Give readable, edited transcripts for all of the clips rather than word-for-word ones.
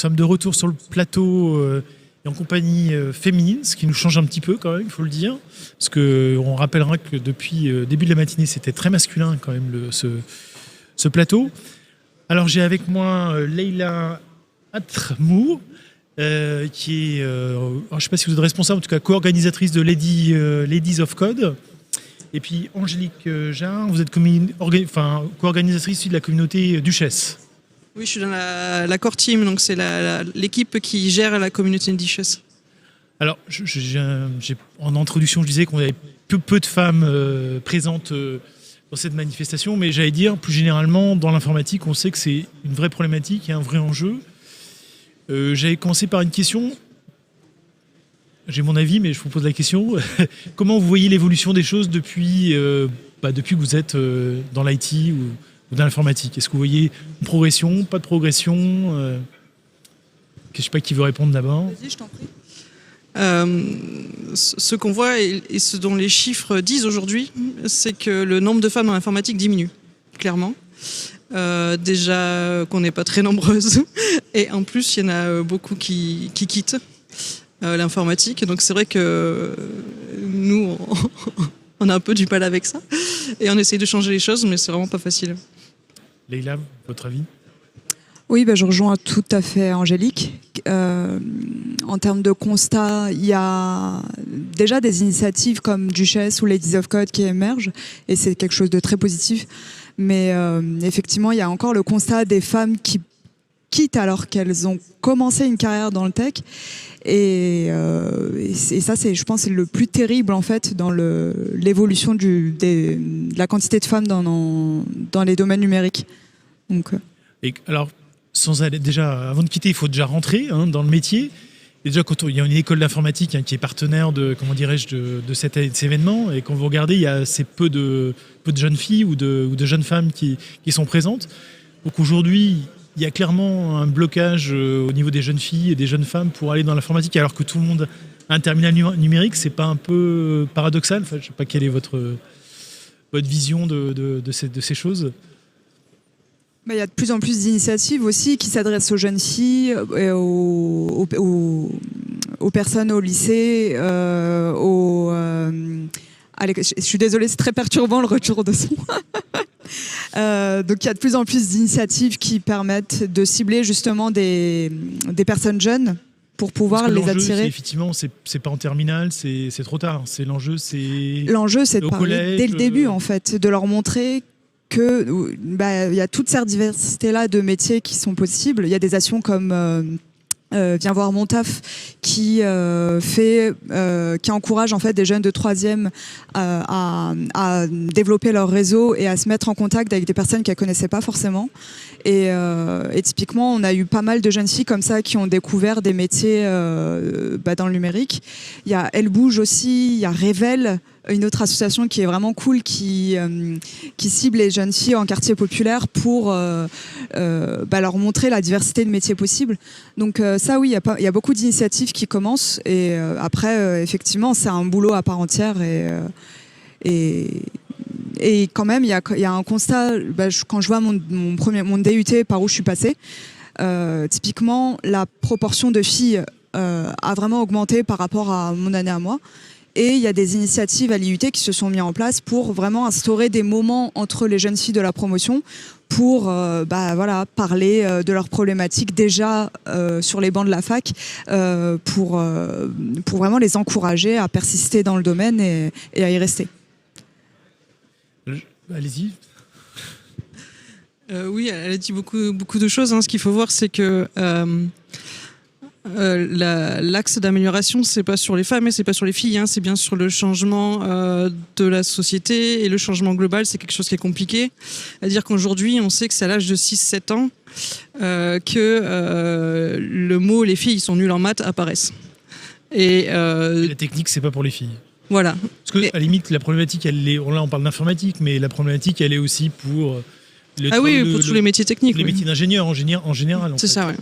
sommes de retour sur le plateau et en compagnie féminine, ce qui nous change un petit peu quand même, il faut le dire. Parce qu'on rappellera que depuis le début de la matinée, c'était très masculin quand même ce plateau. Alors j'ai avec moi Leïla Atrmour, qui est, je ne sais pas si vous êtes responsable, en tout cas co-organisatrice de Ladies of Code. Et puis Angélique Jarre, vous êtes co-organisatrice de la communauté Duchesse. Oui, je suis dans la core team, donc c'est l'équipe qui gère la communauté Duchesse. Alors, en introduction, je disais qu'on avait peu de femmes présentes dans cette manifestation, mais j'allais dire, plus généralement, dans l'informatique, on sait que c'est une vraie problématique et un vrai enjeu. J'avais commencé par une question. J'ai mon avis, mais je vous pose la question. Comment vous voyez l'évolution des choses depuis que vous êtes dans l'IT ou dans l'informatique? Est-ce que vous voyez une progression, pas de progression? Je ne sais pas qui veut répondre d'abord. Vas-y, je t'en prie. Ce qu'on voit et ce dont les chiffres disent aujourd'hui, c'est que le nombre de femmes en informatique diminue, clairement. Déjà qu'on n'est pas très nombreuses. Et en plus, il y en a beaucoup qui quittent l'informatique. Donc c'est vrai que nous, on a un peu du mal avec ça. Et on essaye de changer les choses, mais c'est vraiment pas facile. Leïla, votre avis? Oui, je rejoins tout à fait Angélique. En termes de constat, il y a déjà des initiatives comme Duchesse ou Ladies of Code qui émergent, et c'est quelque chose de très positif. Mais effectivement, il y a encore le constat des femmes qui quittent alors qu'elles ont commencé une carrière dans le tech. Et ça, je pense, c'est le plus terrible en fait dans l'évolution de la quantité de femmes dans les domaines numériques. Donc, et alors, sans aller déjà, avant de quitter, il faut déjà rentrer dans le métier. Et déjà, quand il y a une école d'informatique qui est partenaire de cet événement, et quand vous regardez, il y a assez peu de jeunes filles ou de jeunes femmes qui sont présentes. Donc aujourd'hui, il y a clairement un blocage au niveau des jeunes filles et des jeunes femmes pour aller dans l'informatique, alors que tout le monde a un terminal numérique. C'est pas un peu paradoxal? Enfin, je ne sais pas quelle est votre vision de ces choses. Il y a de plus en plus d'initiatives aussi qui s'adressent aux jeunes filles, et aux personnes au lycée, je suis désolée, c'est très perturbant le retour de son. Donc il y a de plus en plus d'initiatives qui permettent de cibler justement des personnes jeunes pour pouvoir les attirer. Effectivement, c'est pas en terminale, c'est trop tard. L'enjeu, c'est de parler dès le début en fait, de leur montrer que y a toute cette diversité-là de métiers qui sont possibles. Il y a des actions comme Viens voir mon taf qui encourage en fait des jeunes de 3e à développer leur réseau et à se mettre en contact avec des personnes qu'elles connaissaient pas forcément. Et typiquement, on a eu pas mal de jeunes filles comme ça qui ont découvert des métiers dans le numérique. Il y a Elle Bouge aussi, il y a Révèle, une autre association qui est vraiment cool, qui cible les jeunes filles en quartier populaire pour leur montrer la diversité de métiers possibles. Donc ça, oui, il y a beaucoup d'initiatives qui commencent. Et après, effectivement, c'est un boulot à part entière. Et quand même, il y a un constat. Quand je vois mon DUT, par où je suis passée, typiquement, la proportion de filles a vraiment augmenté par rapport à mon année à moi. Et il y a des initiatives à l'IUT qui se sont mises en place pour vraiment instaurer des moments entre les jeunes filles de la promotion pour parler de leurs problématiques déjà sur les bancs de la fac, pour vraiment les encourager à persister dans le domaine et à y rester. Allez-y. Oui, elle a dit beaucoup de choses. Ce qu'il faut voir, c'est que l'axe d'amélioration, c'est pas sur les femmes et c'est pas sur les filles, c'est bien sur le changement de la société, et le changement global, c'est quelque chose qui est compliqué. C'est-à-dire qu'aujourd'hui, on sait que c'est à l'âge de 6-7 ans que le mot les filles sont nulles en maths apparaissent. Et la technique, c'est pas pour les filles. Voilà. Parce que à la limite, la problématique, là on parle d'informatique, mais la problématique, elle est aussi pour pour tous les métiers techniques. Les métiers d'ingénieur en général. C'est ça, oui.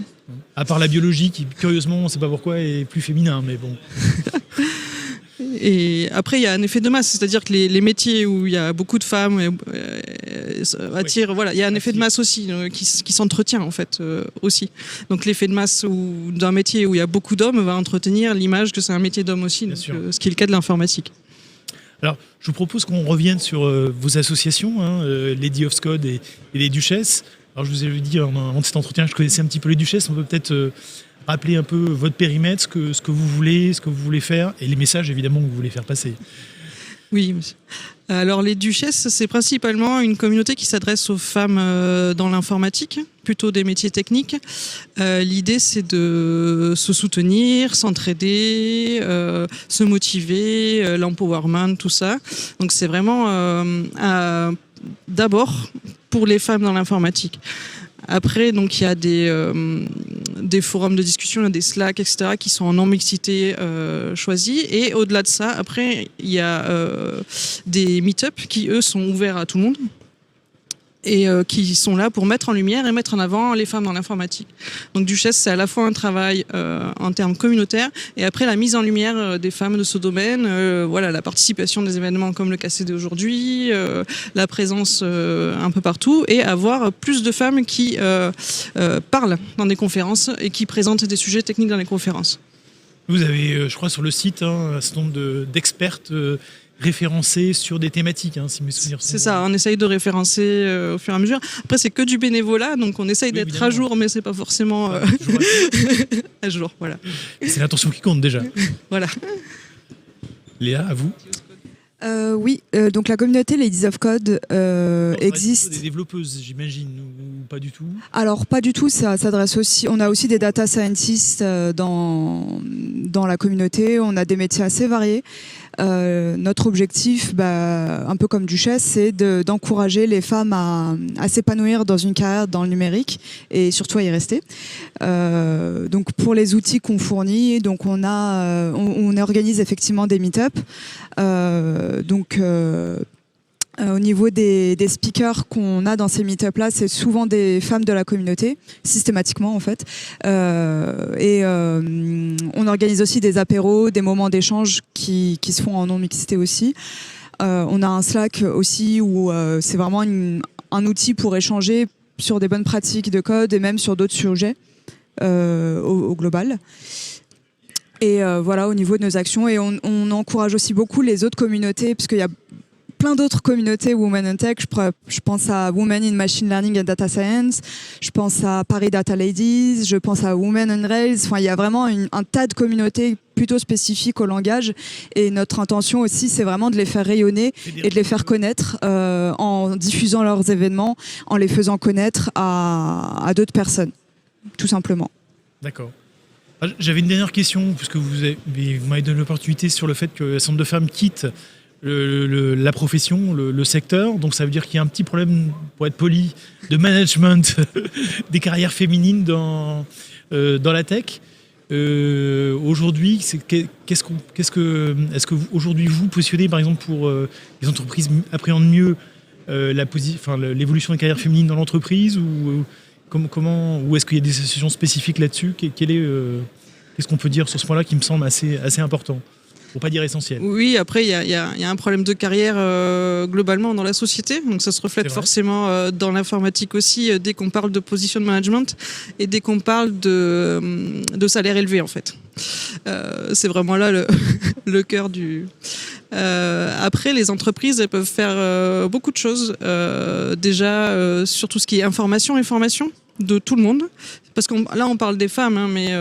À part la biologie, qui curieusement, on ne sait pas pourquoi, est plus féminin, mais bon. Et après, il y a un effet de masse, c'est-à-dire que les métiers où il y a beaucoup de femmes attirent. Voilà, il y a un effet de masse aussi qui s'entretient en fait aussi. Donc l'effet de masse d'un métier où il y a beaucoup d'hommes va entretenir l'image que c'est un métier d'homme aussi, donc, ce qui est le cas de l'informatique. Alors, je vous propose qu'on revienne sur vos associations, Lady of Scode et les Duchesses. Alors, je vous avais dit avant cet entretien, je connaissais un petit peu les Duchesses. On peut peut-être rappeler un peu votre périmètre, ce que vous voulez faire, et les messages évidemment que vous voulez faire passer. Oui. Alors les Duchesses, c'est principalement une communauté qui s'adresse aux femmes dans l'informatique, plutôt des métiers techniques. L'idée, c'est de se soutenir, s'entraider, se motiver, l'empowerment, tout ça. Donc c'est vraiment d'abord pour les femmes dans l'informatique. Après, donc il y a des forums de discussion, des Slack, etc., qui sont en non-mixité choisis. Et au-delà de ça, après, il y a des meet-up qui, eux, sont ouverts à tout le monde et qui sont là pour mettre en lumière et mettre en avant les femmes dans l'informatique. Donc Duchesse, c'est à la fois un travail en termes communautaires et après la mise en lumière des femmes de ce domaine, voilà, la participation des événements comme le KCD aujourd'hui, la présence un peu partout et avoir plus de femmes qui parlent dans des conférences et qui présentent des sujets techniques dans les conférences. Vous avez, je crois, sur le site un certain nombre d'expertes référencés sur des thématiques, si mes souvenirs sont... C'est ça, on essaye de référencer au fur et à mesure. Après, c'est que du bénévolat, donc on essaye d'être évidemment à jour, mais c'est pas forcément à jour. Voilà. C'est l'intention qui compte déjà. Voilà. Léa, à vous. Oui, donc la communauté Ladies of Code existe. Des développeuses, j'imagine, ou pas du tout? Alors, pas du tout, ça s'adresse aussi. On a aussi des data scientists dans la communauté, on a des métiers assez variés. Notre objectif, un peu comme Duchesse, c'est d'encourager les femmes à s'épanouir dans une carrière dans le numérique et surtout à y rester. Donc pour les outils qu'on fournit, donc on organise effectivement des meet-up. Au niveau des speakers qu'on a dans ces meet-up-là, c'est souvent des femmes de la communauté, systématiquement en fait. On organise aussi des apéros, des moments d'échange qui se font en non-mixité aussi. On a un Slack aussi où c'est vraiment un outil pour échanger sur des bonnes pratiques de code et même sur d'autres sujets au global. Et voilà, au niveau de nos actions. Et on encourage aussi beaucoup les autres communautés, puisqu'il y a plein d'autres communautés Women in Tech. Je pense à Women in Machine Learning and Data Science, je pense à Paris Data Ladies, je pense à Women on Rails. Enfin, il y a vraiment un tas de communautés plutôt spécifiques au langage. Et notre intention aussi, c'est vraiment de les faire rayonner et de les faire connaître en diffusant leurs événements, en les faisant connaître à d'autres personnes, tout simplement. D'accord. J'avais une dernière question, puisque vous m'avez donné l'opportunité sur le fait qu'un certain nombre de femmes quittent la profession, le secteur. Donc ça veut dire qu'il y a un petit problème, pour être poli, de management des carrières féminines dans la tech. Aujourd'hui, est-ce que aujourd'hui vous positionnez par exemple pour les entreprises appréhendent mieux l'évolution des carrières féminines dans l'entreprise ou est-ce qu'il y a des associations spécifiques là-dessus? Qu'est-ce qu'on peut dire sur ce point-là qui me semble assez important? Pour pas dire essentiel. Oui, après, il y a un problème de carrière globalement dans la société. Donc ça se reflète forcément dans l'informatique aussi, dès qu'on parle de position de management et dès qu'on parle de salaire élevé, en fait. C'est vraiment là le cœur du... Après, les entreprises, elles peuvent faire beaucoup de choses. Déjà, sur tout ce qui est information de tout le monde. Parce que là, on parle des femmes, mais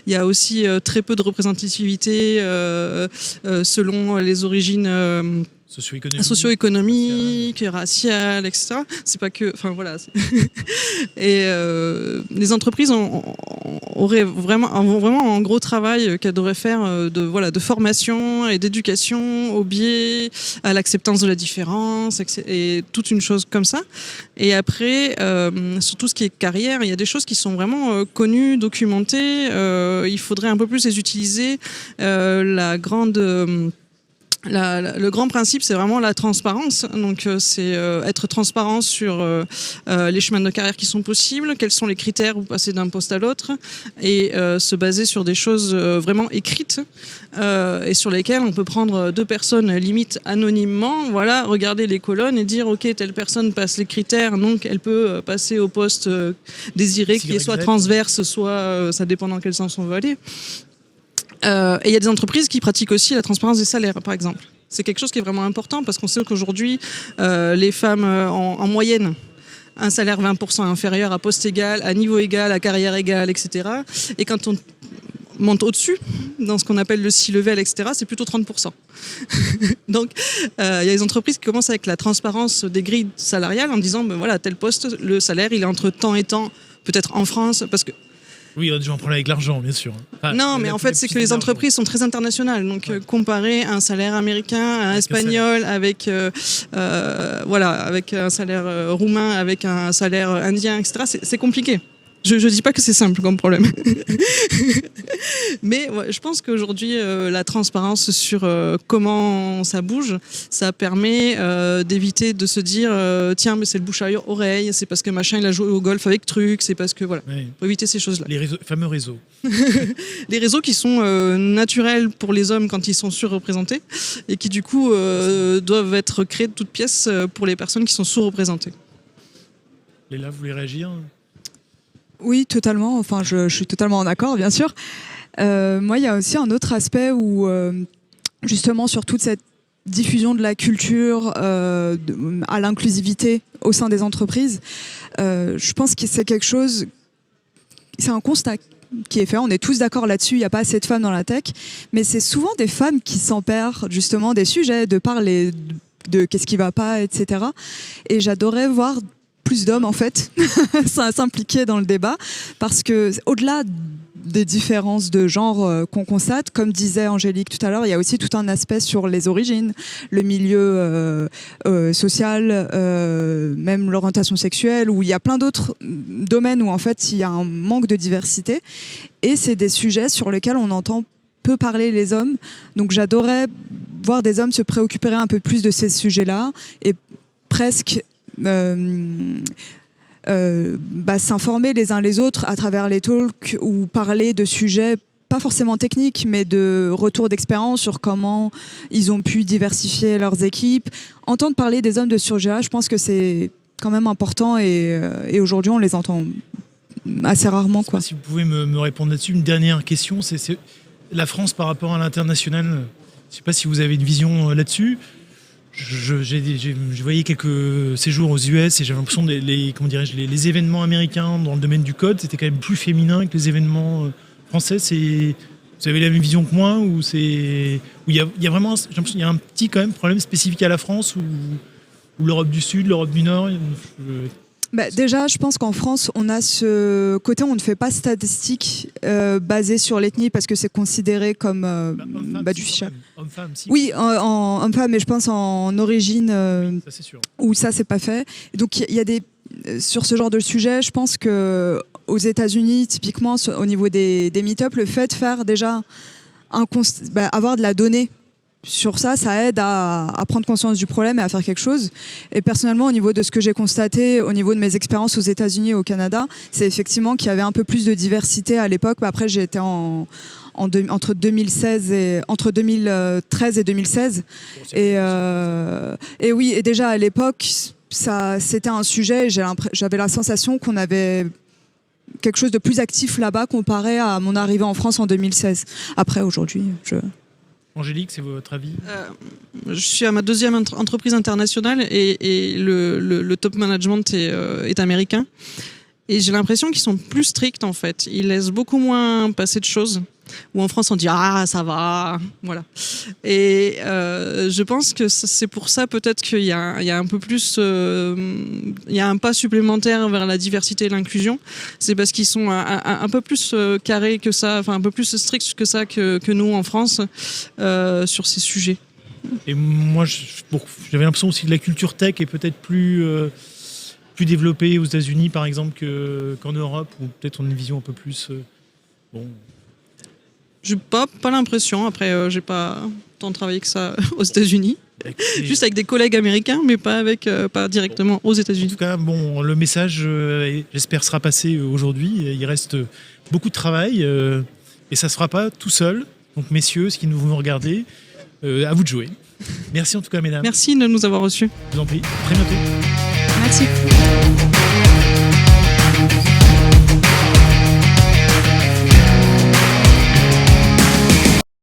il y a aussi très peu de représentativité selon les origines socio-économiques, raciales, etc. C'est pas que... Enfin, voilà. Et les entreprises ont vraiment un gros travail qu'elles devraient faire de formation et d'éducation au biais, à l'acceptance de la différence et toute une chose comme ça. Et après, sur tout ce qui est carrière, il y a des choses qui sont vraiment connues, documentées. Il faudrait un peu plus les utiliser. La grande Le grand principe, c'est vraiment la transparence. Donc, c'est être transparent sur les chemins de carrière qui sont possibles, quels sont les critères pour passer d'un poste à l'autre, et se baser sur des choses vraiment écrites et sur lesquelles on peut prendre deux personnes limite anonymement, voilà, regarder les colonnes et dire ok, telle personne passe les critères, donc elle peut passer au poste désiré, qui est soit transverse, soit ça dépend dans quel sens on veut aller. Et il y a des entreprises qui pratiquent aussi la transparence des salaires, par exemple. C'est quelque chose qui est vraiment important parce qu'on sait qu'aujourd'hui, les femmes en moyenne, un salaire 20% inférieur à poste égal, à niveau égal, à carrière égale, etc. Et quand on monte au-dessus, dans ce qu'on appelle le C-level, etc., c'est plutôt 30%. Donc, il y a des entreprises qui commencent avec la transparence des grilles salariales en disant, ben voilà, tel poste, le salaire, il est entre temps et temps, peut-être en France, parce que oui, il y a des gens qui ont un problème avec l'argent, bien sûr. Enfin, non, mais en fait, c'est que les entreprises sont très internationales. Donc, comparer un salaire américain, un espagnol, avec, voilà, avec un salaire roumain, avec un salaire indien, etc., c'est compliqué. Je ne dis pas que c'est simple comme problème. Mais ouais, je pense qu'aujourd'hui, la transparence sur comment ça bouge, ça permet d'éviter de se dire tiens, mais c'est le bouche à oreille, c'est parce que machin il a joué au golf avec truc, c'est parce que voilà. Oui. Pour éviter ces choses-là. Les fameux réseaux. Les réseaux qui sont naturels pour les hommes quand ils sont surreprésentés et qui du coup doivent être créés de toutes pièces pour les personnes qui sont sous-représentées. Léla, vous voulez réagir ? Oui, totalement. Enfin, je suis totalement en accord, bien sûr. Moi, il y a aussi un autre aspect où, justement, sur toute cette diffusion de la culture à l'inclusivité au sein des entreprises, je pense que c'est quelque chose, c'est un constat qui est fait. On est tous d'accord là-dessus. Il n'y a pas assez de femmes dans la tech, mais c'est souvent des femmes qui s'emparent justement des sujets, de parler de qu'est-ce qui va pas, etc. Et j'adorais voir plus d'hommes en fait s'impliquer dans le débat, parce que au-delà des différences de genre qu'on constate, comme disait Angélique tout à l'heure, il y a aussi tout un aspect sur les origines, le milieu social, même l'orientation sexuelle, où il y a plein d'autres domaines où en fait il y a un manque de diversité, et c'est des sujets sur lesquels on entend peu parler les hommes. Donc j'adorais voir des hommes se préoccuper un peu plus de ces sujets-là et presque s'informer les uns les autres à travers les talks ou parler de sujets pas forcément techniques, mais de retour d'expérience sur comment ils ont pu diversifier leurs équipes. Entendre parler des hommes de ce sujet-là, je pense que c'est quand même important, et aujourd'hui on les entend assez rarement, quoi. Si vous pouvez me répondre là-dessus. Une dernière question, c'est la France par rapport à l'international. Je ne sais pas si vous avez une vision là-dessus. Je voyais quelques séjours aux US et j'avais l'impression que les événements américains dans le domaine du code, c'était quand même plus féminin que les événements français. Vous avez la même vision que moi, où il y a vraiment, j'ai l'impression qu'il y a un petit quand même problème spécifique à la France, ou l'Europe du Sud, l'Europe du Nord. Déjà, je pense qu'en France, on a ce côté, on ne fait pas statistiques basées sur l'ethnie, parce que c'est considéré comme du fichage. Homme-femme, si. Oui, en homme-femme, mais je pense en origine, Oui, ça c'est sûr. où ça, c'est pas fait. Donc, il y a sur ce genre de sujet, je pense que aux États-Unis, typiquement, au niveau des meet-up, le fait de faire déjà avoir de la donnée sur ça, ça aide à prendre conscience du problème et à faire quelque chose. Et personnellement, au niveau de ce que j'ai constaté, au niveau de mes expériences aux États-Unis et au Canada, c'est effectivement qu'il y avait un peu plus de diversité à l'époque. Entre 2013 et 2016. Et oui, et déjà à l'époque, c'était un sujet. J'avais la sensation qu'on avait quelque chose de plus actif là-bas comparé à mon arrivée en France en 2016. Après, aujourd'hui, Angélique, c'est votre avis ? Je suis à ma deuxième entreprise internationale et le top management est américain. Et j'ai l'impression qu'ils sont plus stricts en fait. Ils laissent beaucoup moins passer de choses. Où en France on dit ah ça va, voilà. Et je pense que c'est pour ça peut-être qu'il y a un peu plus, il y a un pas supplémentaire vers la diversité et l'inclusion. C'est parce qu'ils sont un peu plus carrés que ça, enfin un peu plus stricts que ça que nous en France sur ces sujets. Et moi j'avais l'impression aussi que la culture tech est peut-être plus développée aux États-Unis par exemple qu'en Europe, où peut-être on a une vision un peu plus J'ai pas l'impression. Après, j'ai pas autant travailler que ça aux États-Unis. Et- Juste avec des collègues américains, mais pas directement aux En États-Unis. tout cas, bon, le message, j'espère, sera passé aujourd'hui. Il reste beaucoup de travail et ça ne se fera pas tout seul. Donc, messieurs, ce qui nous regardez, à vous de jouer. Merci en tout cas, mesdames. Merci de nous avoir reçus. Je vous en prie. À très bientôt. Merci.